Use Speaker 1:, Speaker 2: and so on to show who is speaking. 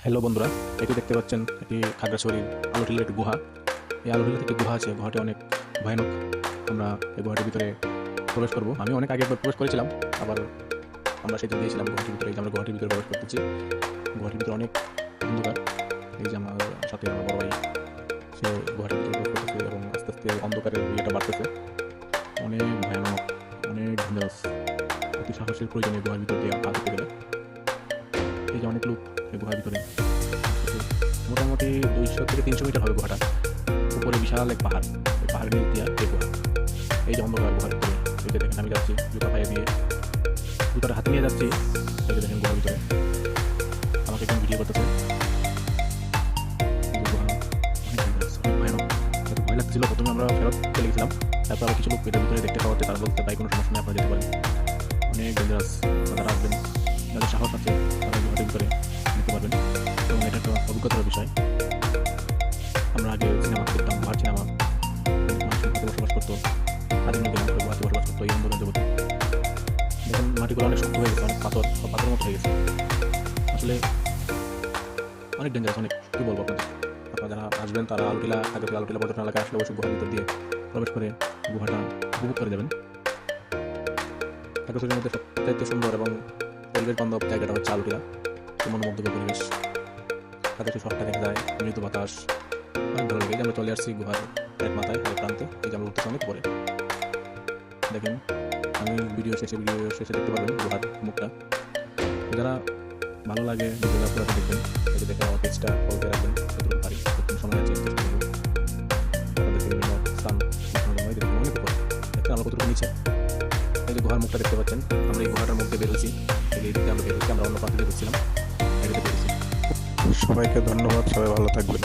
Speaker 1: Hello বন্ধুরা, এটি দেখতে পাচ্ছেন এটি খাগড়াছড়ির আলুটিলার একটি গুহা। এই আলুটিলাতে একটি গুহা আছে, গুহাটি অনেক ভয়ানক। আমরা এই গুহাটির ভিতরে প্রবেশ করব। আমি অনেক আগে একবার প্রবেশ করেছিলাম, আবার আমরা সেদিন গিয়েছিলাম গুহাটির ভিতরে। এই যে আমরা গুহাটির ভিতরে প্রবেশ করতেছি। গুহাটির ভিতরে অনেক অন্ধকার। এই যে আমার সাথে আমার বড় ভাই, সে গুহাটির ভিতরে প্রবেশ করতেছে এবং আস্তে আস্তে অন্ধকারের ইয়েটা বাড়তেছে। অনেক ভয়ানক, অনেক ডেঞ্জারাস। অতি সাহসের প্রয়োজনীয় গুহার ভিতর দিয়ে পা দিতে গেলে। এই যে অনেক লোক এই গুহার ভিতরে, মোটামুটি 200 থেকে 300 মিটার হবে গুহাটা। উপরে বিশাল এক পাহাড়, এই পাহাড়ের নিচ দিয়ে এই গুহা। এই যে অন্ধকার গুহার ভিতরে, এই যে দেখেন আমি যাচ্ছি জুতা পায়ে দিয়ে, জুতাটা হাতে নিয়ে যাচ্ছি। এই যে দেখেন গুহার ভিতরে আমাকে একজন ভিডিও করতেছে। এই যে গুহা অনেক dangerous, অনেক ভয়ানক। এত ভয় লাগতেছিল, প্রথমে আমরা ফেরত চলে গেছিলাম। তারপর আবার কিছু লোক এটার ভিতরে দেখতে পাওয়াতে তারা বলতে পাই কোনো সমস্যা নেই, আপনারা যেতে পারেন। অনেক ডেঞ্জারাস, তারা আসবেন, যাদের সাহস আছে তারা গুহাটির ভিতরে দেখতে পারবেন। এবং এটা একটা অভিজ্ঞতার বিষয়। আমরা আগে সিনেমা দেখতাম, ভার সিনেমা, মানুষের মাঠে বসবাস করতো, আদিম যুগে মানুষের মাঠে বসবাস করতো এই অন্ধকার জগতে। দেখুন মাটিগুলো অনেক শক্ত হয়ে গেছে, অনেক পাথর পাথরের মতো হয়ে গেছে। আসলে অনেক ডেঞ্জারাস, অনেক কী বলবো আপনাদের। আপনারা যারা আসবেন তারা আলুটিলা পর্যটন এলাকায় আসলে অবশ্যই গুহার ভিতর দিয়ে প্রবেশ করে গুহাটা উপভোগ করে যাবেন। খাগড়াছড়ির মধ্যে সবচাইতে সুন্দর এবং পরিবেশ বান্ধব জায়গাটা হচ্ছে আলুটিলা। মনোমুগ্ধকর পরিবেশ, খাগড়াছড়ি শহরটা দেখা যায়, মৃদু বাতাস, অনেক ভালো লাগে। এই যে আমরা চলে আসছি গুহার এক মাথায়, এক প্রান্তে। এই যে আমরা উঠতেছি অনেক পরে, দেখেন আমি ভিডিও শেষে দেখতে পাবেন গুহার মুখটা। যারা ভালো লাগে ভিডিওটা পুরোটা দেখবেন। এই যে দেখেন আমার পেজটা ফলো দিয়ে রাখবেন, যতটুকু পারি যতটুকু সময় আছে চেষ্টা করবো আপনাদেরকে বিভিন্ন স্থান দেখানোর জন্য। দেখবেন অনেক উপরে, দেখতে আমরা কতটুকু নিচে। এই যে গুহার মুখটা দেখতে পাচ্ছেন, আমরা এই গুহাটার মধ্যে বেরোচ্ছি। এই দিকে আমরা বেরোচ্ছি, আমরা অন্য প্রান্তে ঢুকছিলাম, এদিকে বেরোচ্ছি।
Speaker 2: সবাইকে ধন্যবাদ, সবাই ভালো থাকবেন।